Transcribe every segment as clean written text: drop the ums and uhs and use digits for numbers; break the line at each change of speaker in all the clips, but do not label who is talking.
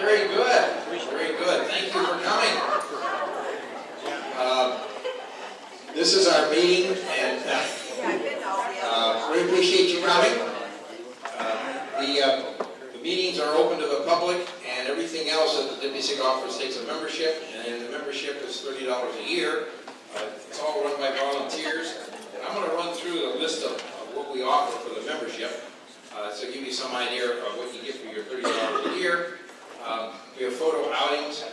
Very good. Very good. Thank you for coming. This is our meeting, and we appreciate you coming. The meetings are open to the public, and everything else that the DPI-SIG offers takes a membership, and the membership is $30 a year. It's all run by volunteers, and I'm going to run through the list of what we offer for the membership, so give you some idea of what you get for your $30 a year. We have photo outings.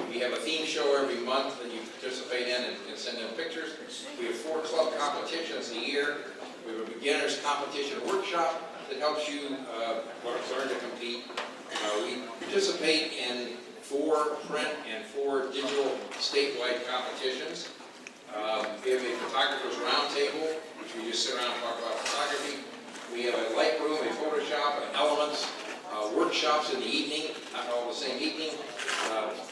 We have a theme show every month that you participate in and can send in pictures. We have 4 club competitions a year. We have a beginner's competition workshop that helps you learn to compete. We participate in 4 print and 4 digital statewide competitions. We have a photographer's roundtable, which we just sit around and talk about photography. We have a Lightroom, a Photoshop, and Elements workshops in the evening, not all the same evening.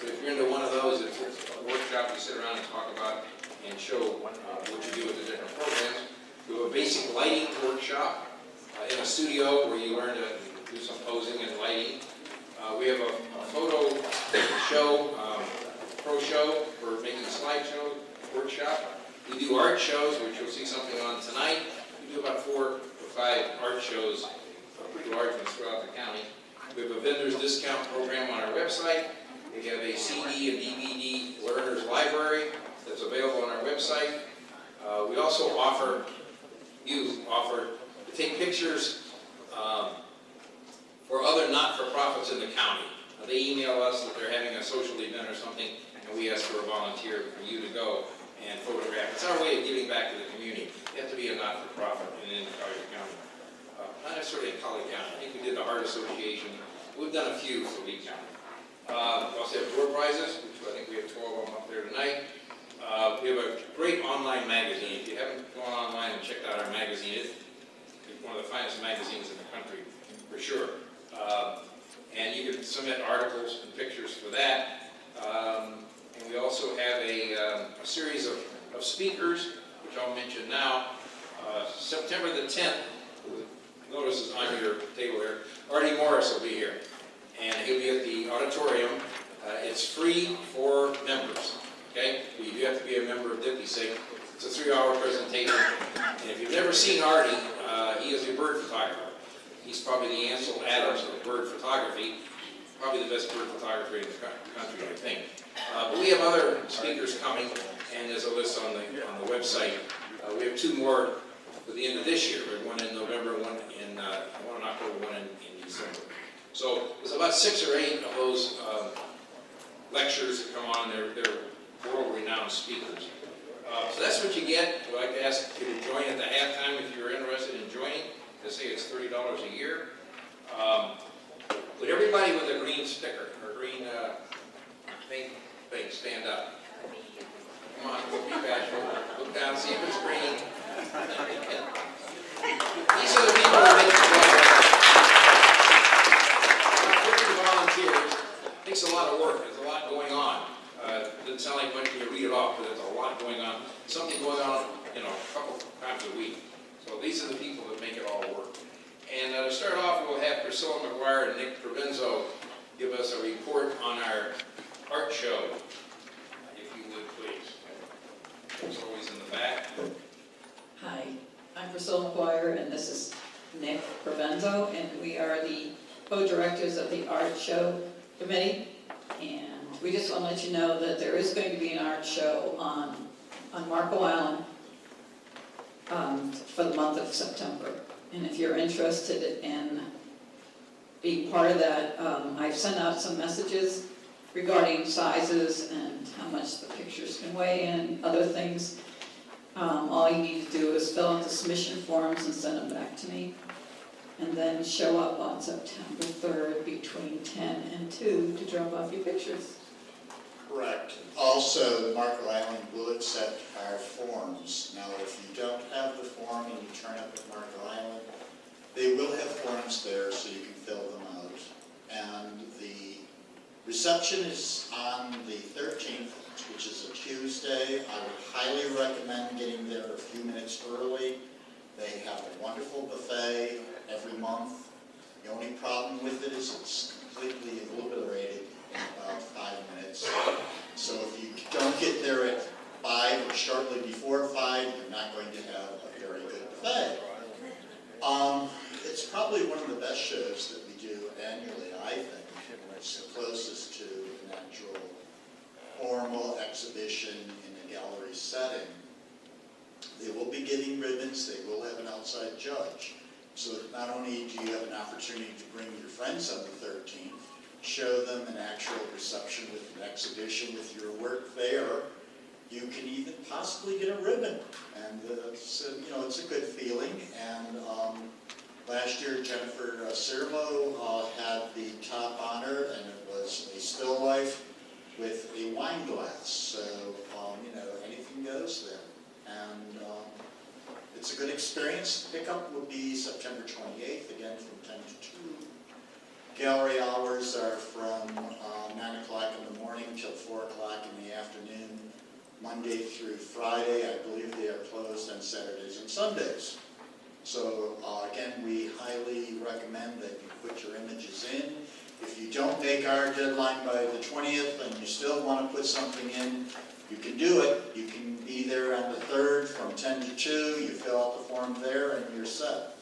If you're into one of those, it's a workshop you sit around and talk about and show what you do with the different programs. We have a basic lighting workshop in a studio where you learn to do some posing and lighting. We have a photo show, pro show for making slideshow workshop. We do art shows, which you'll see something on tonight. We do about 4 or 5 art shows, pretty large ones throughout the county. We have a vendor's discount program on our website. We have a CD and DVD learner's library that's available on our website. We also offer to take pictures for other not-for-profits in the county. They email us that they're having a social event or something, and we ask for a volunteer for you to go and photograph. It's our way of giving back to the community. You have to be a not-for-profit in Collier County. Not necessarily in Collier County. I think we did the Heart Association. We've done a few for Lee County. We also have door prizes, which I think we have 12 of them up there tonight. We have a great online magazine. If you haven't gone online and checked out our magazine, it's one of the finest magazines in the country, for sure. And you can submit articles and pictures for that. And we also have a series of speakers, which I'll mention now. September the 10th, notice is on your table here, Artie Morris will be here. And he'll be at the auditorium. It's free for members, okay? You do have to be a member of DPI-SIG. It's a 3-hour presentation. And if you've never seen Artie, he is a bird photographer. He's probably the Ansel Adams of bird photography, probably the best bird photographer in the country, I think. But we have other speakers coming, and there's a list on the website. We have 2 more for the end of this year. We have one in November, one in October, one in December. So there's about 6 or 8 of those lectures that come on. They're world-renowned speakers. So that's what you get. I'd like to ask you to join at the halftime if you're interested in joining. They say it's $30 a year. Would everybody with a green sticker or green thing stand up? Come on, don't be bashful. Look down, see if it's green. These are the people who make the volunteers. It takes a lot of work. There's a lot going on. It doesn't sound like much when you read it off, but there's a lot going on. Something going on, a couple times a week. So these are the people that make it all work. And to start off, we'll have Priscilla McGuire and Nick Provenzo give us a report on our art show, if you would, please. It's always in the back.
Hi, I'm Priscilla McGuire, and this is Nick Provenzo, and we are the co-directors of the art show committee. And we just want to let you know that there is going to be an art show on Marco Island for the month of September. And if you're interested in being part of that, I've sent out some messages regarding sizes and how much the pictures can weigh and other things. All you need to do is fill out the submission forms and send them back to me. And then show up on September 3rd between 10 and 2 to drop off your pictures.
Correct. Also, Marco Island will accept our forms. Now, if you don't have the form and you turn up at Marco Island, they will have forms there so you can fill them out. And the reception is on the 13th, which is a Tuesday. I would highly recommend getting there a few minutes early. They have a wonderful buffet every month. The only problem with it is it's completely obliterated shortly before 5, you're not going to have a very good buffet. It's probably one of the best shows that we do annually, I think. It's the closest to an actual formal exhibition in a gallery setting. They will be giving ribbons, they will have an outside judge. So that not only do you have an opportunity to bring your friends on the 13th, show them an actual reception with an exhibition with your work there, you can even possibly get a ribbon. And it's a good feeling. And last year, Jennifer Cirmo had the top honor, and it was a still life with a wine glass. So, anything goes there. And it's a good experience. Pickup will be September 28th, again from 10 to 2. Gallery hours are from 9 o'clock in the morning till 4 o'clock in the afternoon, Monday through Friday. I believe they are closed on Saturdays and Sundays. So again, we highly recommend that you put your images in. If you don't make our deadline by the 20th and you still want to put something in, you can do it. You can be there on the 3rd from 10 to 2. You fill out the form there and you're set.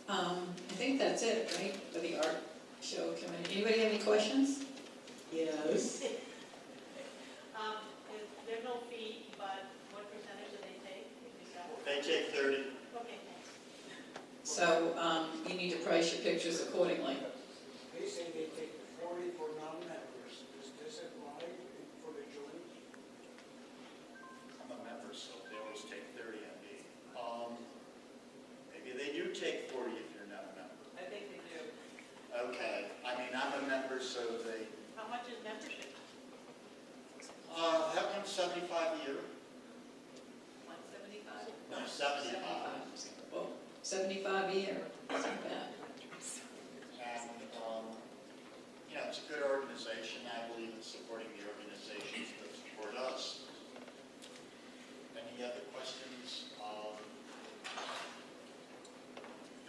I think that's it, right, for the art show committee. Anybody have any questions? Yes.
There's no fee, but what percentage do they take?
They take 30.
Okay, thanks.
So you need to price your pictures accordingly.
They say they take 40 for non-members. Does this apply for the joint?
I'm a member, so they always take 30 on me. Maybe they do take 40 if you're not a member.
I think they do.
Okay, I mean, I'm a member, so they,
How much is membership?
that one's 75 a year.
175?
No, 75.
Well, 75 a year, that's not bad.
And, it's a good organization. I believe in supporting the organizations that support us. Any other questions?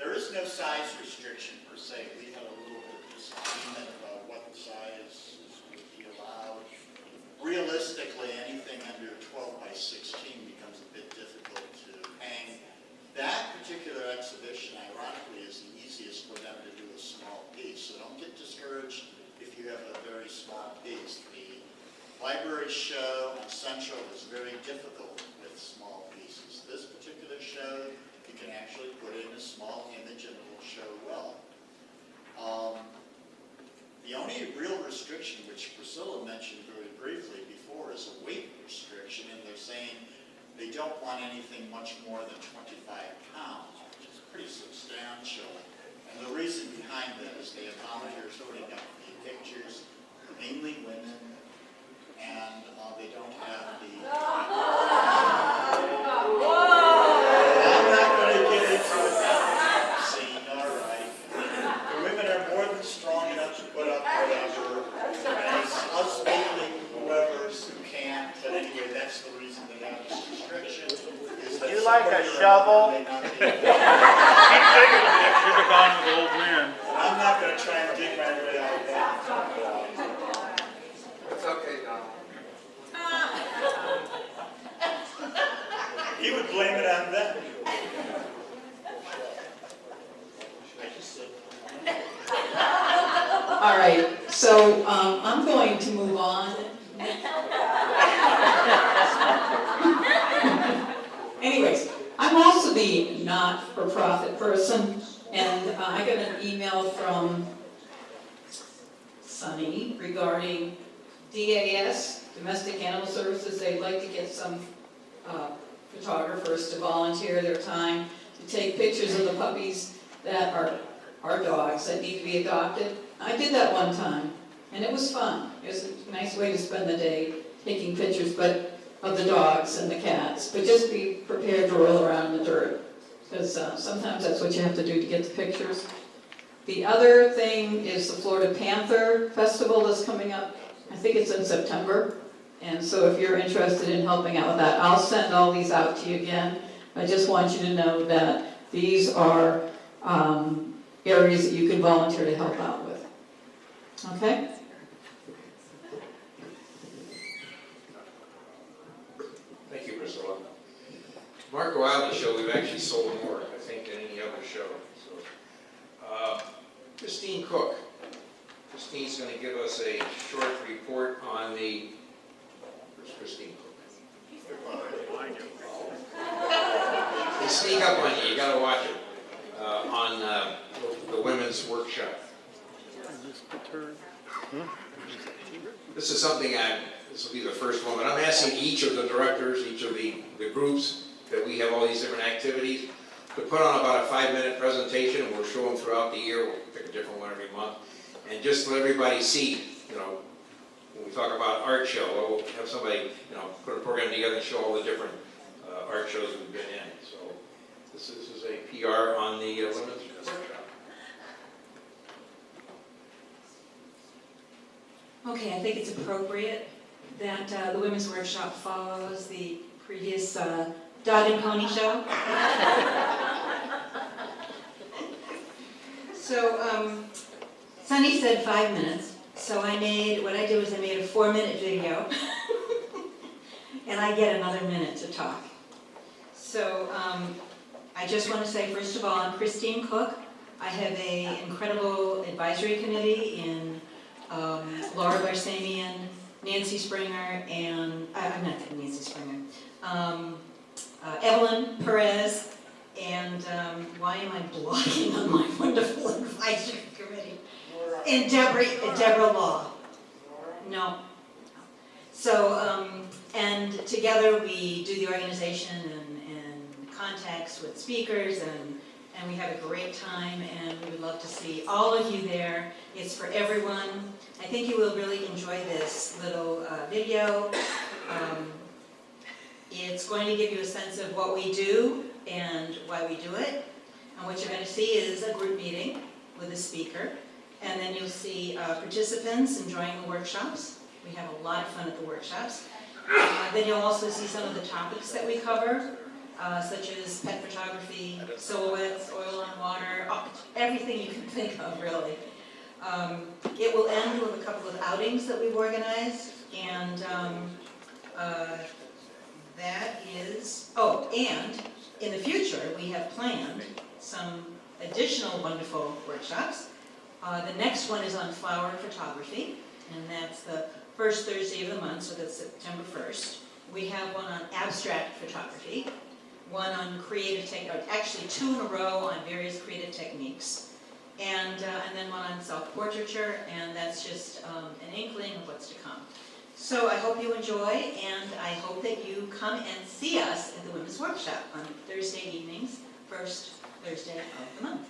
There is no size restriction per se. We had a little bit of disagreement about what the size would be allowed. Realistically, anything under 12 by 16 becomes a bit difficult to hang. That particular exhibition, ironically, is the easiest for them to do a small piece. So don't get discouraged if you have a very small piece. The library show on Central is very difficult with small pieces. This particular show, you can actually put in a small image and it will show well. The only real restriction, which Priscilla mentioned very briefly before, is a weight restriction, and they're saying they don't want anything much more than 25 pounds, which is pretty substantial. And the reason behind that is they have volunteers putting up the pictures, mainly women, and they don't have the... I'm not going to get into that scene, all right. The women are more than strong enough to put up whatever. Us mainly whoever's who can't, but anyway, that's the reason they have this restriction.
Would you like a shovel?
Keep taking a picture to gone with the old man.
I'm not going to try and dig my way out of that.
It's okay, Don.
He would blame it on them.
All right, so I'm going to move on. Anyways, I'm also the not-for-profit person, and I got an email from Sunny regarding DAS, Domestic Animal Services. They'd like to get some photographers to volunteer their time to take pictures of the puppies that are our dogs that need to be adopted. I did that one time, and it was fun. It was a nice way to spend the day taking pictures, but of the dogs and the cats. But just be prepared to roll around in the dirt, because sometimes that's what you have to do to get the pictures. The other thing is the Florida Panther Festival that's coming up. I think it's in September. And so if you're interested in helping out with that, I'll send all these out to you again. I just want you to know that these are areas that you can volunteer to help out with. Okay?
Christine's going to give us a short report on the, where's Christine? They sneak up on you, you got to watch it, on the women's workshop. This is something this will be the first one, but I'm asking each of the directors, each of the groups, that we have all these different activities, to put on about a 5-minute presentation, and we'll show them throughout the year. We'll pick a different one every month, and just let everybody see, you know, when we talk about art show, we'll have somebody, you know, put a program together and show all the different art shows we've been in. So this is a PR on the women's workshop.
Okay, I think it's appropriate that the Women's Workshop follows the previous Dog and Pony Show. So, Sunny said 5 minutes, so what I did was I made a 4-minute video, and I get another minute to talk. So, I just want to say, first of all, I'm Christine Cook. I have an incredible advisory committee in Laura Barsamian, Nancy Springer, and, I'm not Nancy Springer, Evelyn Perez, and why am I blocking on my wonderful advisory committee? And Deborah Law. No. So, and together we do the organization and contacts with speakers, and we have a great time, and we would love to see all of you there. It's for everyone. I think you will really enjoy this little video. It's going to give you a sense of what we do and why we do it. And what you're going to see is a group meeting with a speaker. And then you'll see participants enjoying the workshops. We have a lot of fun at the workshops. Then you'll also see some of the topics that we cover, such as pet photography, silhouettes, oil on water, everything you can think of, really. It will end with a couple of outings that we've organized, and that is, and in the future, we have planned some additional wonderful workshops. The next one is on flower photography, and that's the first Thursday of the month, so that's September 1st. We have one on abstract photography, one on creative actually 2 in a row on various creative techniques, and then one on self-portraiture, and that's just an inkling of what's to come. So I hope you enjoy, and I hope that you come and see us at the Women's Workshop on Thursday evenings, first Thursday of the month.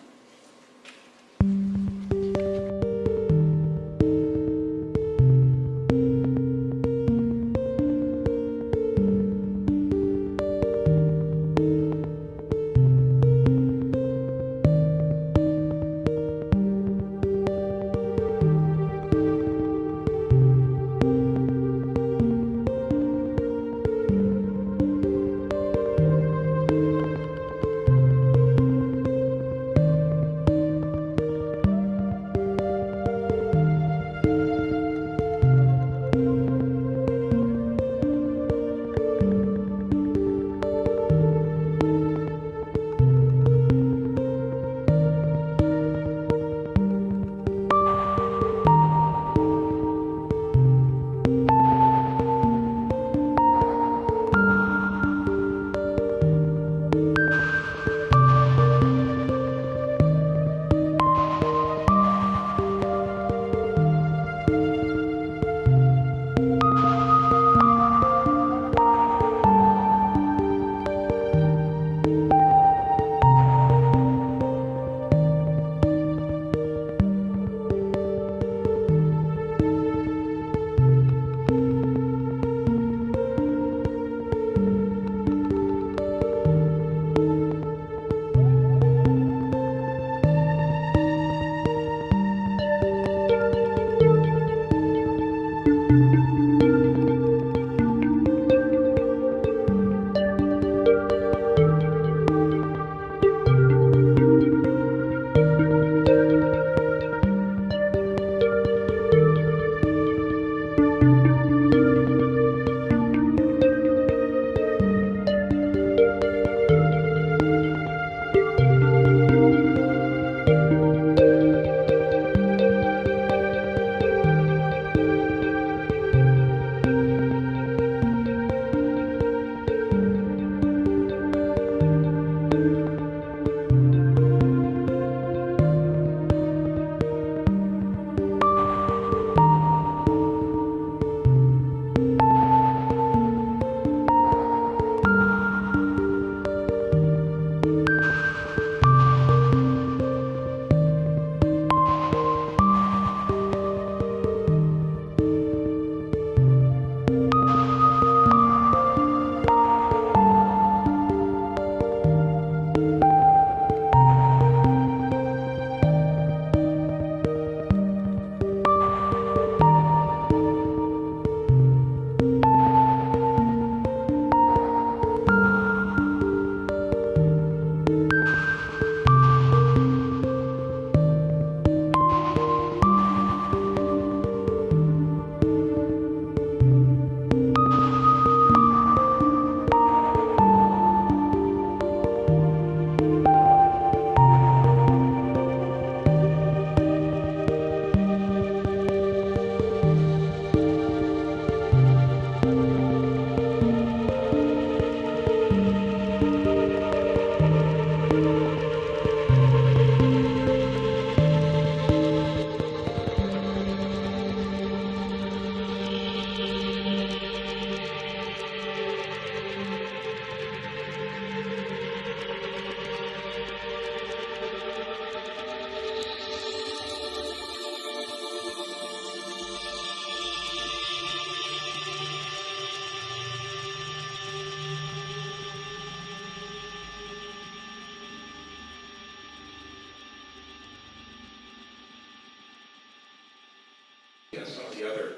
the other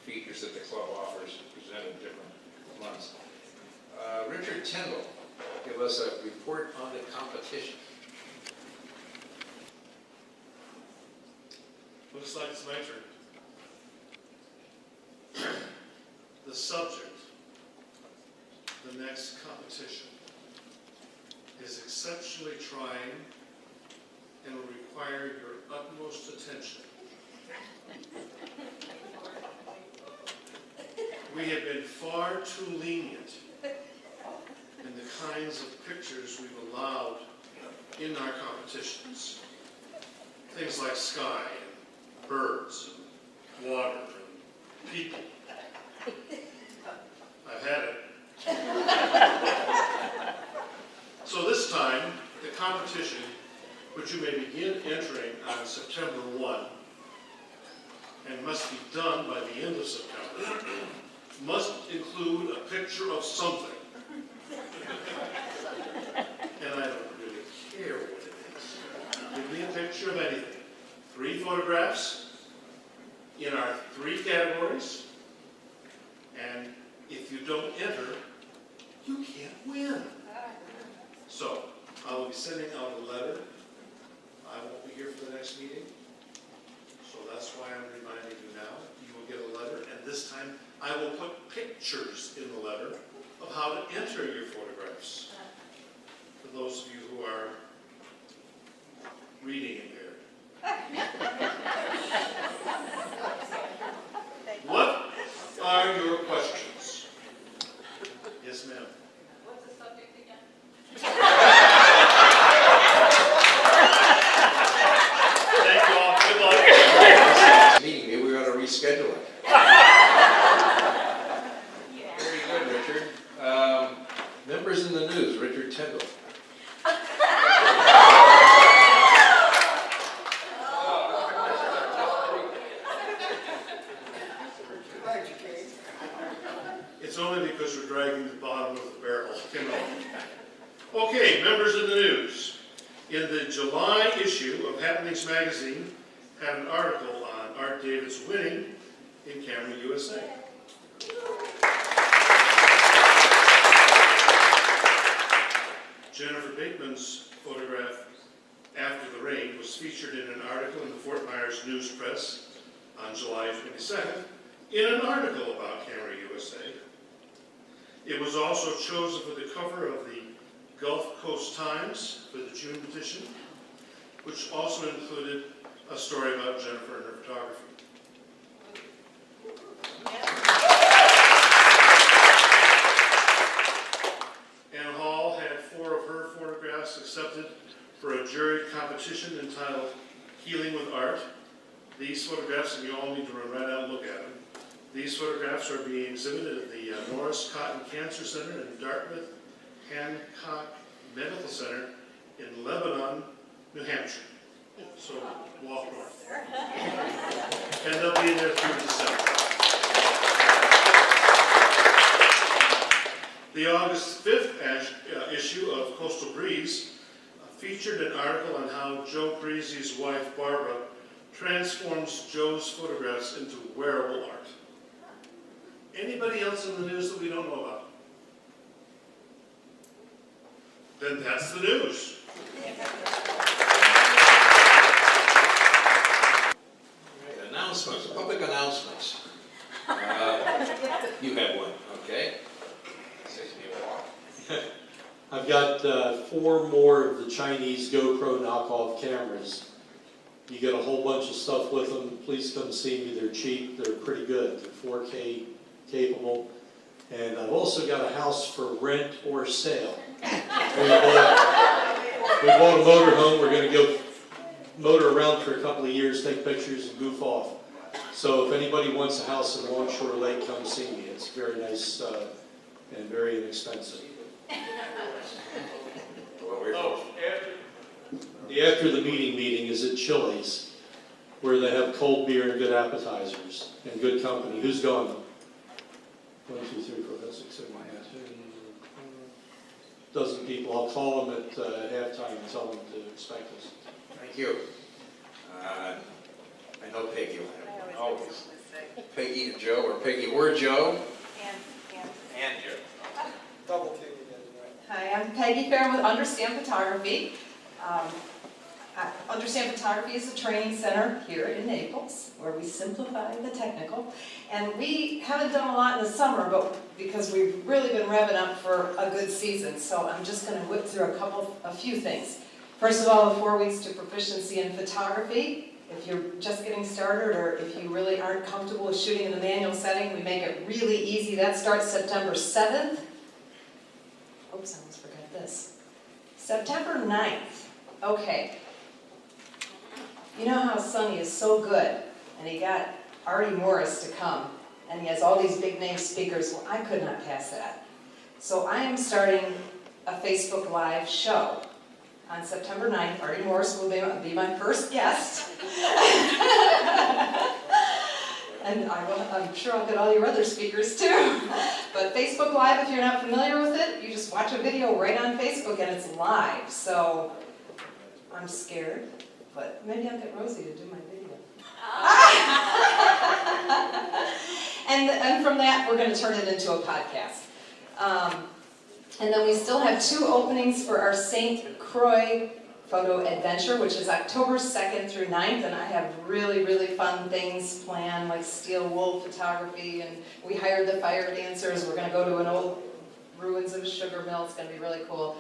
features that the club offers presented different months. Richard Tyndall, give us a report on the competition.
Looks like it's my turn. The subject, the next competition, is exceptionally trying and will require your utmost attention. We have been far too lenient in the kinds of pictures we've allowed in our competitions. Things like sky, and birds, and water, and people. I've had it. So this time, the competition, which you may begin entering on September 1, and must be done by the end of September, must include a picture of something. And I don't really care what it is. Give me a picture of anything. 3 photographs in our 3 categories, and if you don't enter, you can't win. So, I will be sending out a letter. I won't be here for the next meeting, so that's why I'm reminding you now. You will get a letter, and this time I will put pictures in the letter of how to enter your photographs. For those of you who are reading impaired. What are your questions? Yes, ma'am.
What's the subject again?
Thank you all. Good luck.
Meeting, maybe we ought to reschedule it. Very good, Richard. Members in the news, Richard Tyndall.
It's only because we're dragging the bottom of the barrel, you know. Okay, members of the news. In the July issue of Happenings magazine, had an article on Art David's winning in Camera USA. Jennifer Bateman's photograph, After the Rain, was featured in an article in the Fort Myers News Press on July 22nd, in an article about Camera USA. It was also chosen for the cover of the Gulf Coast Times for the June edition, which also included a story about Jennifer and her photography. Ann Hall had 4 of her photographs accepted for a jury competition entitled Healing with Art. These photographs, and you all need to run right out and look at them. These photographs are being exhibited at the Norris Cotton Cancer Center and Dartmouth Hancock Medical Center in Lebanon, New Hampshire. So walk north. And they'll be there through December. The August 5th issue of Coastal Breeze featured an article on how Joe Breezy's wife, Barbara, transforms Joe's photographs into wearable art. Anybody else in the news that we don't know about? Then that's the news.
Right, announcements, public announcements. You have one, okay? Saves me a walk.
I've got 4 more of the Chinese GoPro knockoff cameras. You get a whole bunch of stuff with them. Please come see me. They're cheap. They're pretty good. They're 4K capable. And I've also got a house for rent or sale. We bought a motor home. We're going to go motor around for a couple of years, take pictures, and goof off. So if anybody wants a house in Longshore Lake, come see me. It's very nice and very inexpensive. After the meeting is at Chili's, where they have cold beer and good appetizers and good company. Who's going? 1, 2, 3, 4, 5, 6, 7, 8, 10 dozen people. I'll call them at halftime and tell them to expect us.
Thank you. I know Peggy will have one. always. Peggy and Joe, or Peggy or Joe. And Joe.
Double K again, right?
Hi, I'm Peggy Fair with Understand Photography. Understand Photography is a training center here in Naples where we simplify the technical. And we haven't done a lot in the summer, but because we've really been revving up for a good season. So I'm just going to whip through a few things. First of all, the 4 weeks to proficiency in photography. If you're just getting started or if you really aren't comfortable with shooting in the manual setting, we make it really easy. That starts September 7th. Oops, I almost forgot this. September 9th. Okay. You know how Sonny is so good, and he got Artie Morris to come, and he has all these big name speakers. Well, I could not pass that. So I am starting a Facebook Live show. On September 9th, Artie Morris will be my first guest. And I'm sure I'll get all your other speakers too. But Facebook Live, if you're not familiar with it, you just watch a video right on Facebook and it's live. So I'm scared, but maybe I'll get Rosie to do my video. And from that, we're going to turn it into a podcast. And then we still have 2 openings for our St. Croix photo adventure, which is October 2nd through 9th, and I have really, really fun things planned, like steel wool photography, and we hired the fire dancers. We're going to go to an old ruins of a sugar mill. It's going to be really cool.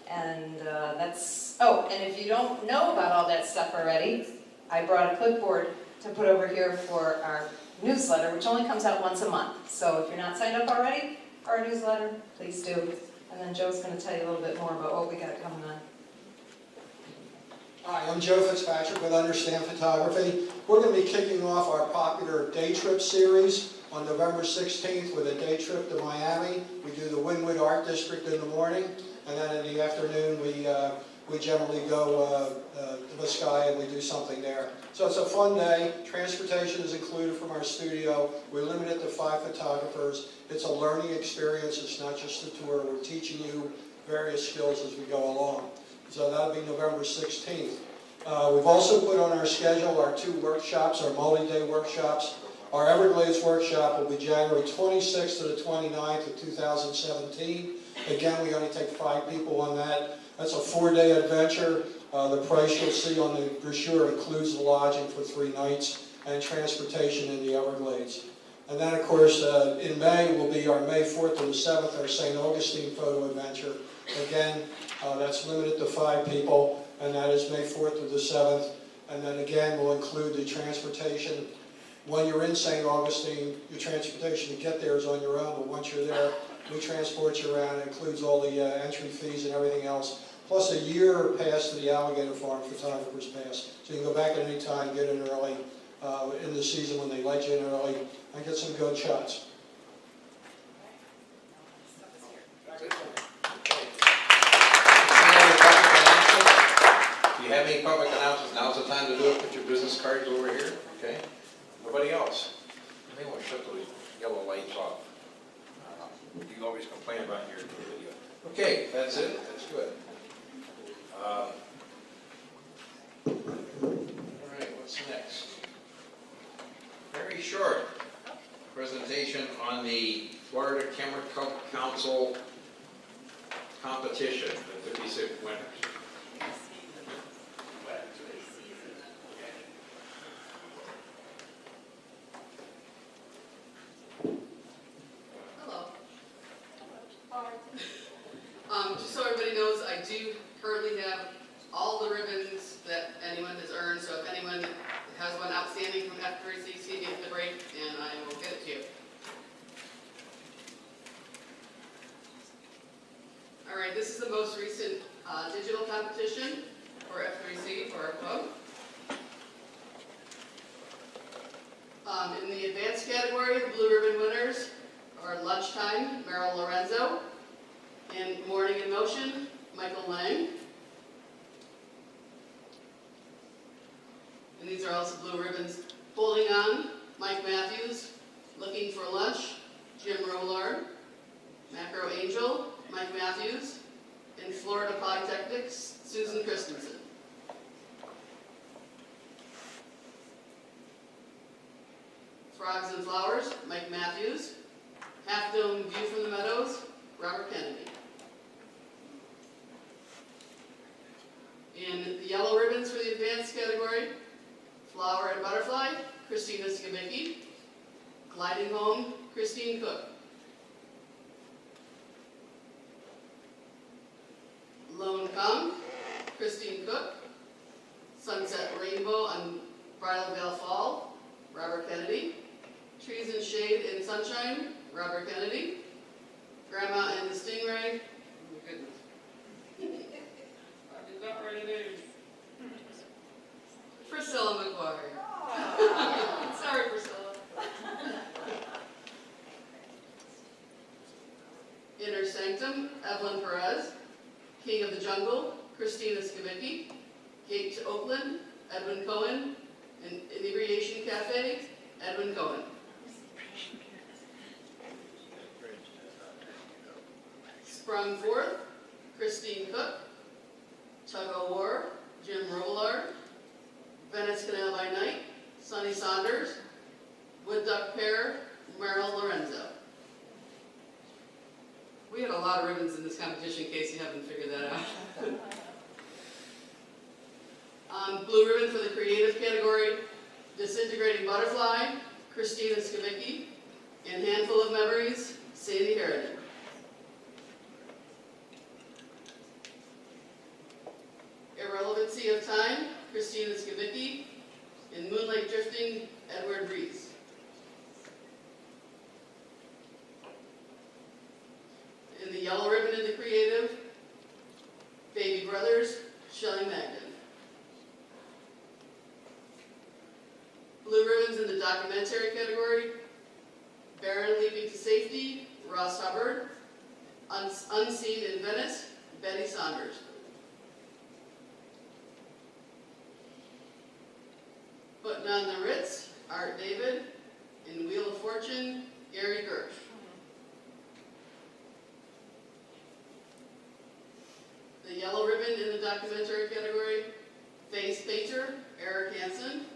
And and if you don't know about all that stuff already, I brought a clipboard to put over here for our newsletter, which only comes out once a month. So if you're not signed up already for our newsletter, please do. And then Joe's going to tell you a little bit more about what we got coming on.
Hi, I'm Joe Fitzpatrick with Understand Photography. We're going to be kicking off our popular day trip series on November 16th with a day trip to Miami. We do the Wynwood Art District in the morning, and then in the afternoon we generally go to Biscaya and we do something there. So it's a fun day. Transportation is included from our studio. We're limited to 5 photographers. It's a learning experience. It's not just a tour. We're teaching you various skills as we go along. So that'll be November 16th. We've also put on our schedule our 2 workshops, our multi-day workshops. Our Everglades workshop will be January 26th to the 29th of 2017. Again, we only take 5 people on that. That's a 4-day adventure. The price you'll see on the brochure includes the lodging for 3 nights and transportation in the Everglades. And then, of course, in May will be our May 4th to the 7th, our St. Augustine photo adventure. Again, that's limited to 5 people, and that is May 4th to the 7th. And then again, we'll include the transportation. When you're in St. Augustine, your transportation to get there is on your own, but once you're there, we transport you around. It includes all the entry fees and everything else, plus a year pass to the Alligator Farm Photographer's Pass. So you can go back at any time, get in early, in the season when they let you in early, and get some good shots.
If you have any public announcements, now's the time to do it. Put your business cards over here, okay? Nobody else? You may want to shut those yellow lights off. You always complain about your video. Okay, that's it. That's good. All right, what's next? Very short presentation on the Florida Camera Council competition, the 56 winners.
Just so everybody knows, I do currently have all the ribbons that anyone has earned, so if anyone has one outstanding from F3C, see me at the break and I will get it to you. Alright, this is the most recent digital competition for F3C for our club. In the advanced category, the blue ribbon winners are Lunchtime, Meryl Lorenzo, and Morning in Motion, Michael Lang. And these are also blue ribbons. Holding On, Mike Matthews. Looking for Lunch, Jim Rollard. Macro Angel, Mike Matthews. And Florida Polytechnics, Susan Christensen. Frogs and Flowers, Mike Matthews. Half Dome View from the Meadows, Robert Kennedy. In the yellow ribbons for the advanced category, Flower and Butterfly, Christina Skibicki. Gliding Home, Christine Cook. Lone Conch, Christine Cook. Sunset Rainbow on Bridal Veil Fall, Robert Kennedy. Trees and Shade in Sunshine, Robert Kennedy. Grandma and the Stingray, oh my goodness. I did not write a name. Priscilla McGuire. Sorry, Priscilla. Inner Sanctum, Evelyn Perez. King of the Jungle, Christina Skibicki. Gate to Oakland, Edwin Cohen. And Inebriation Cafe, Edwin Cohen. Sprung Forth, Christine Cook. Tug o' War, Jim Robillard. Venice Canal by Night, Sonny Saunders. Wood Duck Pear, Merrill Lorenzo. We had a lot of ribbons in this competition, in case you haven't figured that out. Blue ribbon for the creative category, Disintegrating Butterfly, Christina Skibicki. And Handful of Memories, Sandy Harridan. Irrelevancy of Time, Christina Skibicki. And Moonlight Drifting, Edward Reese. In the yellow ribbon in the creative, Baby Brothers, Shelley Magden. Blue ribbons in the documentary category, Baron Leaping to Safety, Ross Hubbard. Unseen in Venice, Betty Saunders. Putting on the Ritz, Art David. In Wheel of Fortune, Gary Gersh. The yellow ribbon in the documentary category, Face Painter, Eric Hansen.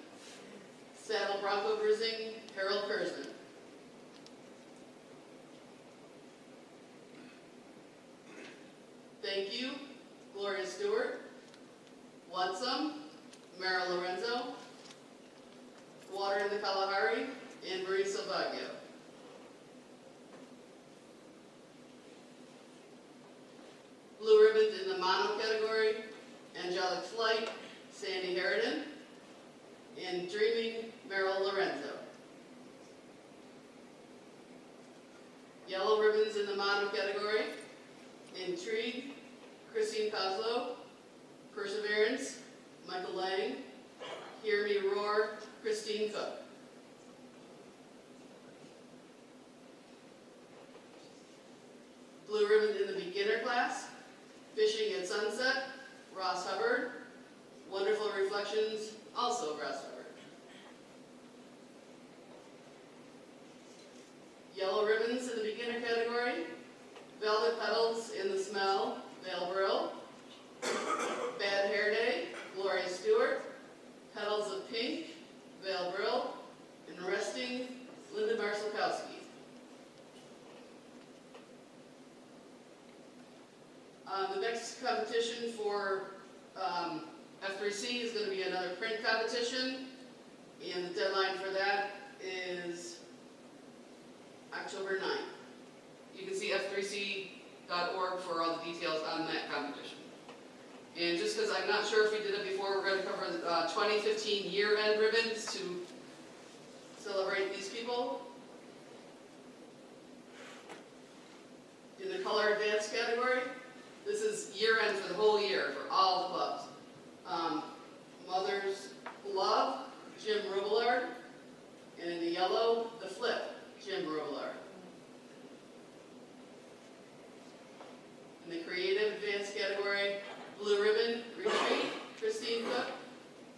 Saddle Bronco Bruising, Harold Kurzman. Thank You, Gloria Stewart. Want Some, Merrill Lorenzo. Water in the Kalahari, Anne Marie Salvaggio. Blue ribbons in the mono category, Angelic Flight, Sandy Harridan. And Dreaming, Merrill Lorenzo. Yellow ribbons in the mono category, Intrigue, Christine Kozlow. Perseverance, Michael Lang. Hear Me Roar, Christine Cook. Blue ribbon in the beginner class, Fishing at Sunset, Ross Hubbard. Wonderful Reflections, also Ross Hubbard. Yellow ribbons in the beginner category, Velvet Petals in the Smell, Vale Brill. Bad Hair Day, Gloria Stewart. Petals of Pink, Vale Brill. And Resting, Linda Marsalkowski. The next competition for F3C is going to be another print competition, and the deadline for that is October 9th. You can see f3c.org for all the details on that competition. And just because I'm not sure if we did it before, we're going to cover the 2015 year-end ribbons to celebrate these people. In the color advance category, this is year-end for the whole year for all the clubs. Mother's Love, Jim Robillard. And in the yellow, The Flip, Jim Robillard. In the creative advance category, blue ribbon, Retreat, Christine Cook.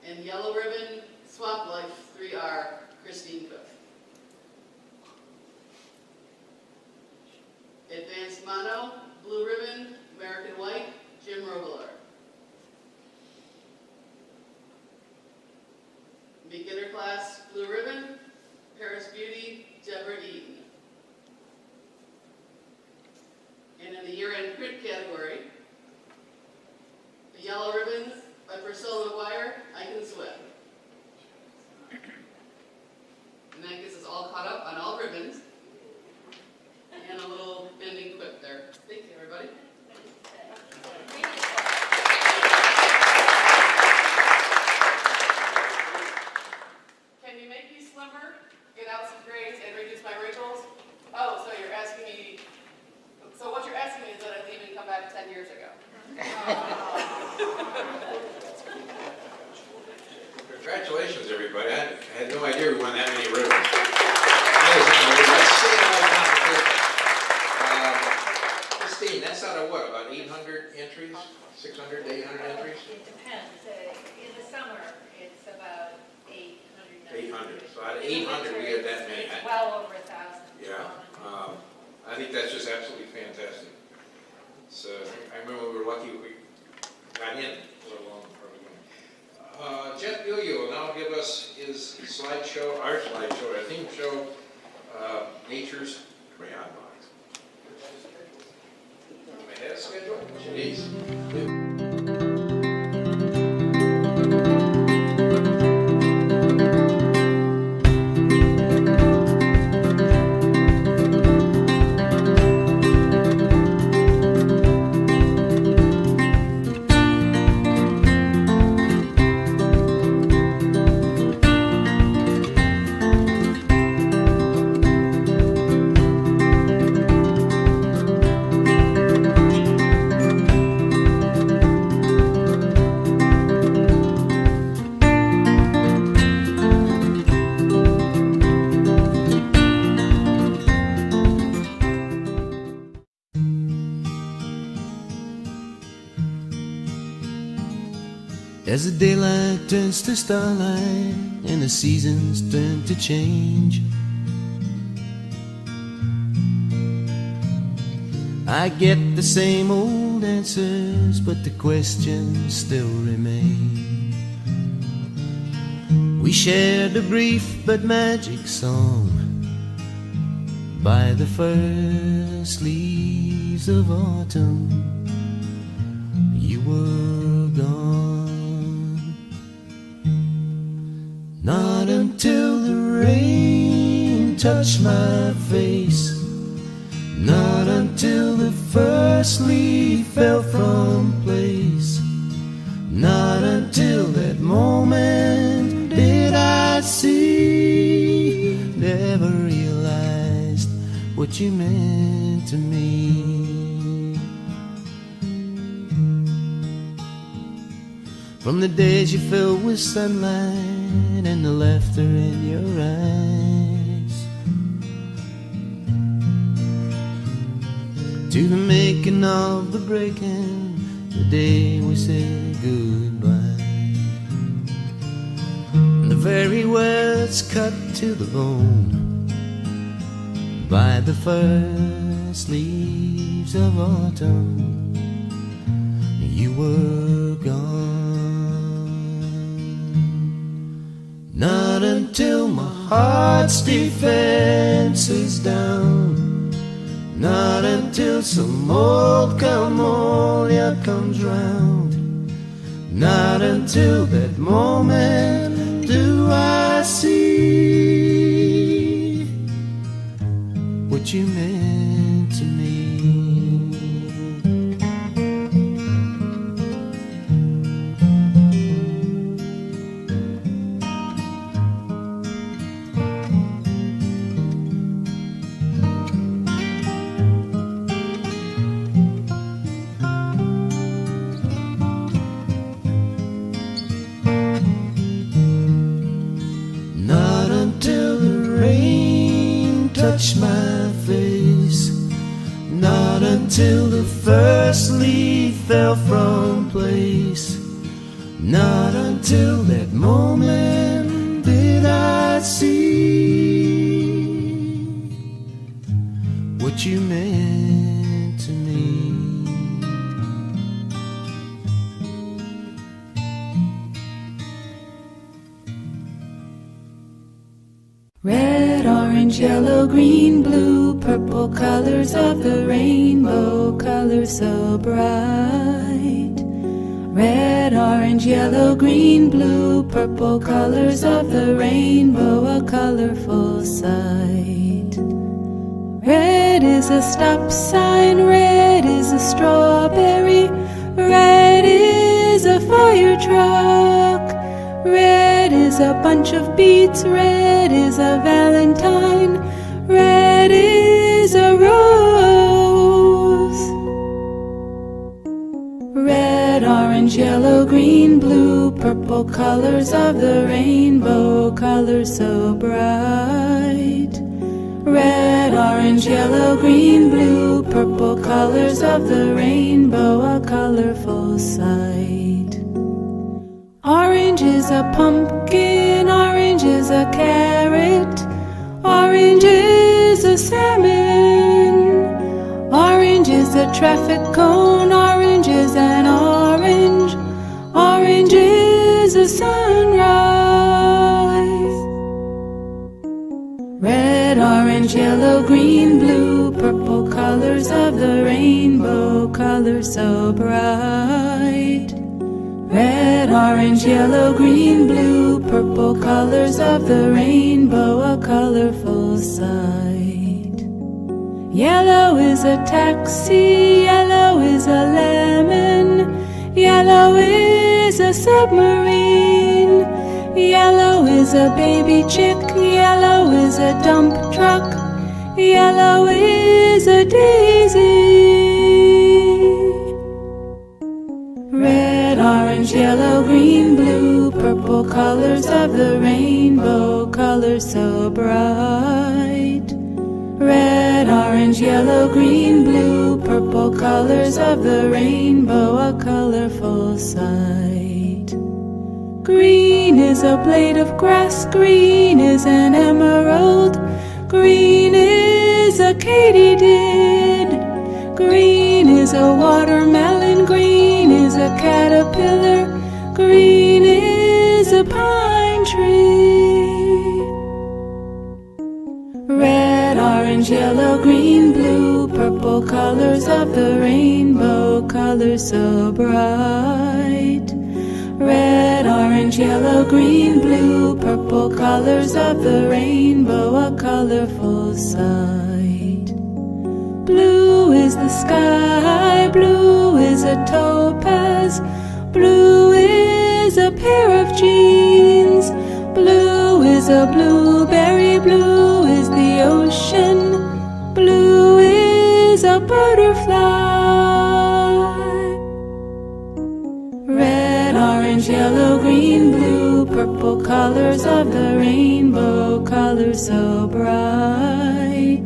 And yellow ribbon, Swamp Life 3R, Christine Cook. Advanced mono, blue ribbon, American White, Jim Robillard. Beginner class, blue ribbon, Paris Beauty. is all caught up on all ribbons. And a little ending quip there. Thank you, everybody. Can you make me slimmer, get out some grades, and reduce my wrinkles? Oh, so you're asking me, so what you're asking me is that I leave and come back 10 years ago.
Congratulations, everybody. I had no idea we won that many ribbons. Let's see, that's out of what, about 800 entries? 600 to 800 entries?
It depends. In the summer, it's about 800.
800. So out of 800, we get that many.
It's well over 1,000.
Yeah. I think that's just absolutely fantastic. So I remember we were lucky we got in, let alone Jeff Billiou will now give us his slideshow, our slideshow, our theme show, Nature's Crayon Box. May I have a schedule? Jeez.
As the daylight turns to starlight and the seasons turn to change, I get the same old answers, but the questions still remain. We shared a brief but magic song by the first leaves of autumn. You were gone. Not until the rain touched my face, not until the first leaf fell from place, not until that moment did I see, never realized what you meant to me. From the days you filled with sunlight and the laughter in your eyes, to the making of the breaking, the day we said goodbye, and the very words cut to the bone by the first leaves of autumn. You were gone. Not until my heart's defense is down, not until some old camellia comes round, not until that moment do I see what you meant to me. Touch my face, not until the first leaf fell from place, not until that moment did I see what you meant to me.
Red, orange, yellow, green, blue, purple, colors of the rainbow, colors so bright. Red, orange, yellow, green, blue, purple, colors of the rainbow, a colorful sight. Red is a stop sign, red is a strawberry, red is a fire truck, red is a bunch of beets, red is a valentine, red is a rose. Red, orange, yellow, green, blue, purple, colors of the rainbow, colors so bright. Red, orange, yellow, green, blue, purple, colors of the rainbow, a colorful sight. Orange is a pumpkin, orange is a carrot, orange is a salmon, orange is a traffic cone, orange is an orange, orange is a sunrise. Red, orange, yellow, green, blue, purple, colors of the rainbow, colors so bright. Red, orange, yellow, green, blue, purple, colors of the rainbow, a colorful sight. Yellow is a taxi, yellow is a lemon, yellow is a submarine, yellow is a baby chick, yellow is a dump truck, yellow is a daisy. Red, orange, yellow, green, blue, purple, colors of the rainbow, colors so bright. Red, orange, yellow, green, blue, purple, colors of the rainbow, a colorful sight. Green is a blade of grass, green is an emerald, green is a katydid, green is a watermelon, green is a caterpillar, green is a pine tree. Red, orange, yellow, green, blue, purple, colors of the rainbow, colors so bright. Red, orange, yellow, green, blue, purple, colors of the rainbow, a colorful sight. Blue is the sky, blue is a topaz, blue is a pair of jeans, blue is a blueberry, blue is the ocean, blue is a butterfly. Red, orange, yellow, green, blue, purple, colors of the rainbow, colors so bright.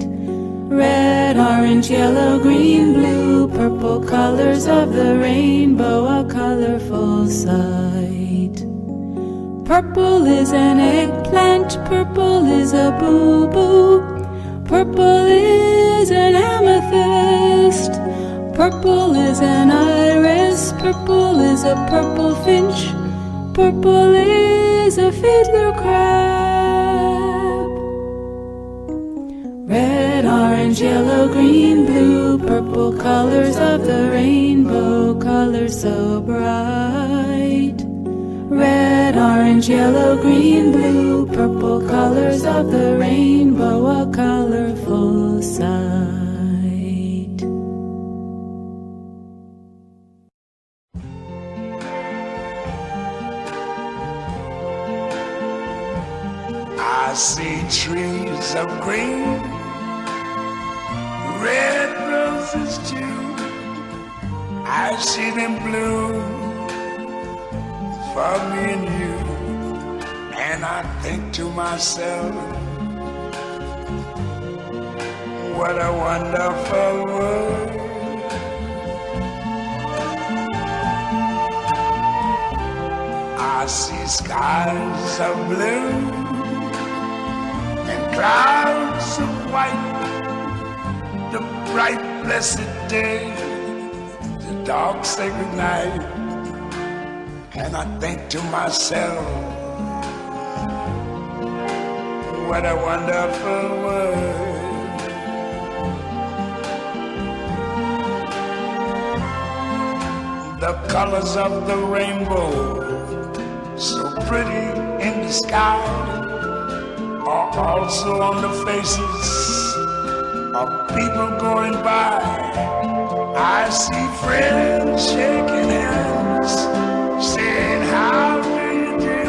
Red, orange, yellow, green, blue, purple, colors of the rainbow, a colorful sight. Purple is an eggplant, purple is a boo-boo, purple is an amethyst, purple is an iris, purple is a purple finch, purple is a fiddler crab. Red, orange, yellow, green, blue, purple, colors of the rainbow, colors so bright. Red, orange, yellow, green, blue, purple, colors of the rainbow, a colorful sight.
I see trees of green, red roses too. I see them bloom for me and you. And I think to myself, what a wonderful world. I see skies of blue and clouds of white, the bright blessed day, the dark sacred night. And I think to myself, what a wonderful world. the colors of the rainbow, so pretty in the sky, are also on the faces of people going by. I see friends shaking hands, saying, how do you do?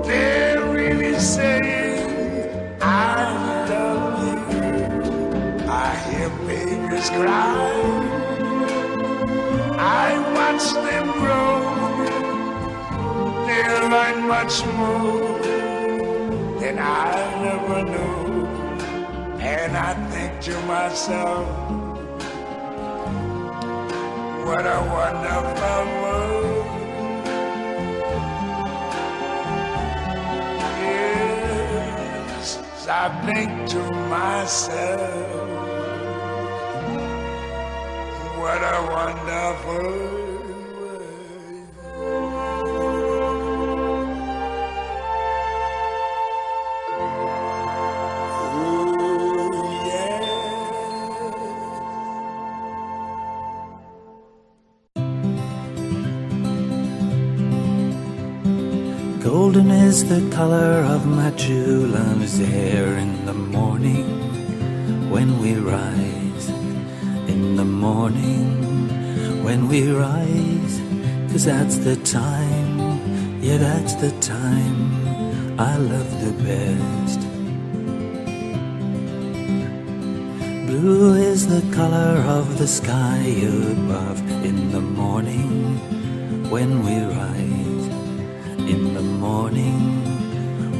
They're really saying, I love you. I hear babies cry, I watch them grow. They learn much more than I never knew. And I think to myself, what a wonderful world. Yes, I think to myself, what a wonderful world.
Golden is the color of my true love's hair in the morning when we rise. In the morning when we rise, 'cause that's the time, yeah, that's the time I love the best. Blue is the color of the sky above in the morning when we rise. In the morning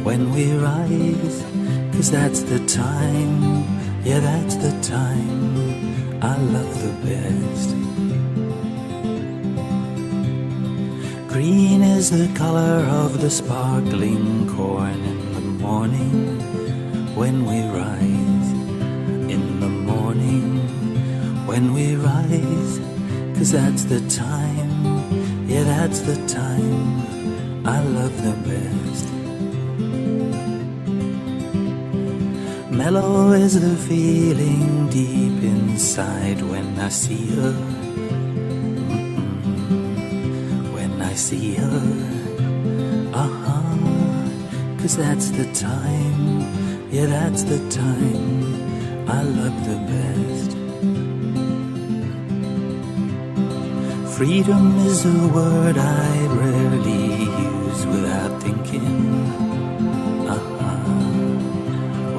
when we rise, 'cause that's the time, yeah, that's the time I love the best. Green is the color of the sparkling corn in the morning when we rise. In the morning when we rise, 'cause that's the time, yeah, that's the time I love the best. Mellow is the feeling deep inside when I see her. When I see her, 'cause that's the time, yeah, that's the time I love the best. Freedom is a word I rarely use without thinking,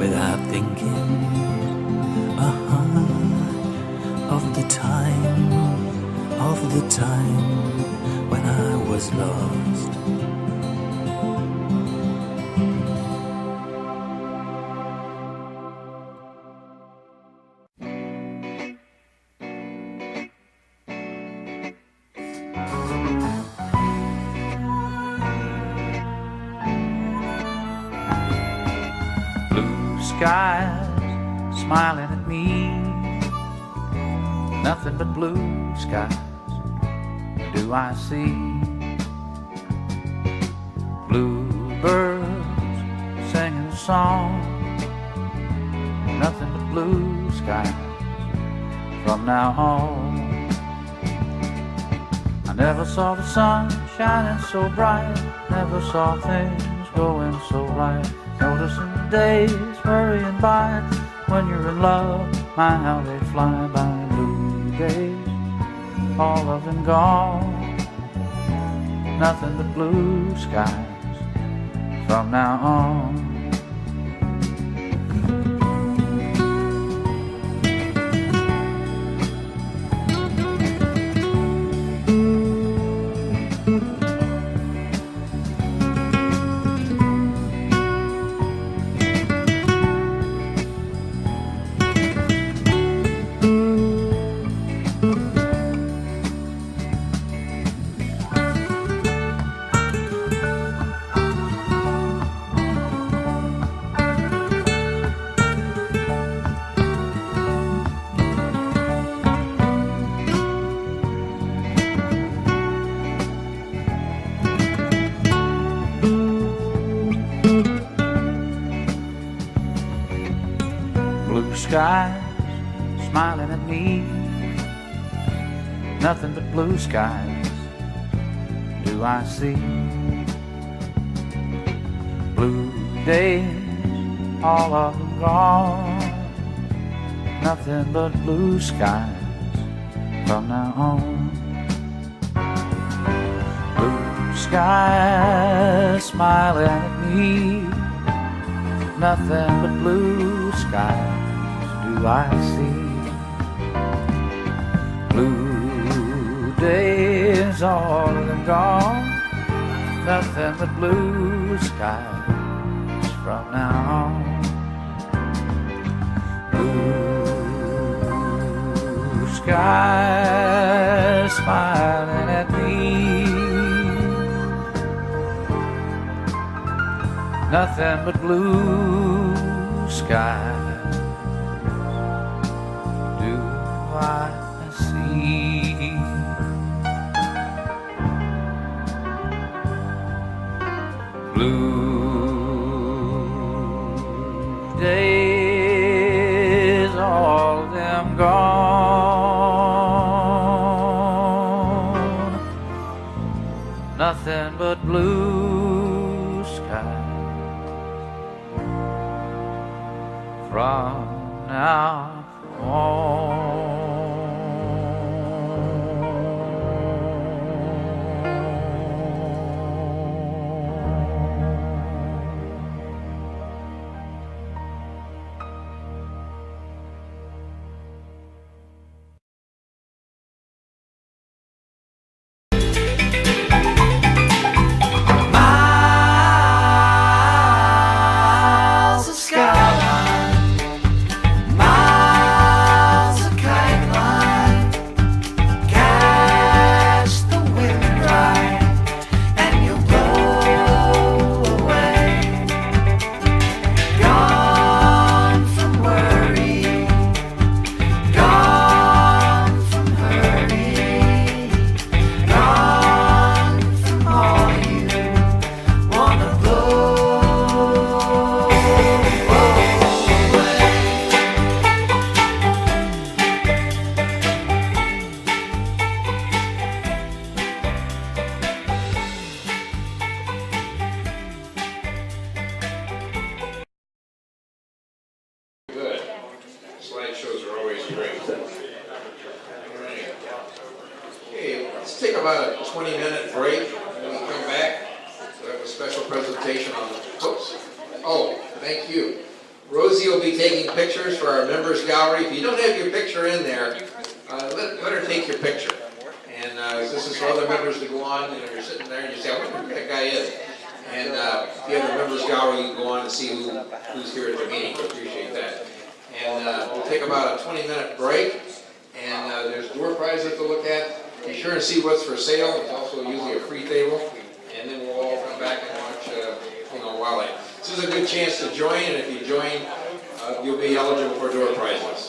without thinking, of the time when I was lost.
Skies smiling at me, nothing but blue skies do I see. Bluebirds singing a song, nothing but blue skies from now on. I never saw the sun shining so bright, never saw things going so right. Noticing the days hurrying by, when you're in love, my how they fly by. Blue days, all of them gone, nothing but blue skies from now on. Skies smiling at me, nothing but blue skies do I see. Blue days, all of them gone, nothing but blue skies from now on. Blue skies smiling at me, nothing but blue skies do I see. Blue days, all of them gone, nothing but blue skies from now on. Blue skies smiling at me, nothing but blue skies do I see. Blue days, all of them gone, nothing but blue skies from now on.
Miles of skyline, miles of kite line, catch the wind right, and you'll blow away. Gone from worry, gone from hurry, gone from all you wanna blow away.
Good. Slideshows are always great. Alright. Okay, let's take about a 20-minute break. When we come back, we'll have a special presentation on the, whoops. Oh, thank you. Rosie will be taking pictures for our members gallery. If you don't have your picture in there, let her take your picture. And this is for other members to go on, and you're sitting there and you say, I wonder who that guy is. And if you have a members gallery, you can go on and see who's here at the meeting. We appreciate that. And we'll take about a 20-minute break. And there's door prizes to look at. Be sure and see what's for sale. It's also usually a free table. And then we'll all come back and watch, wildlife. This is a good chance to join, and if you join, you'll be eligible for door prizes.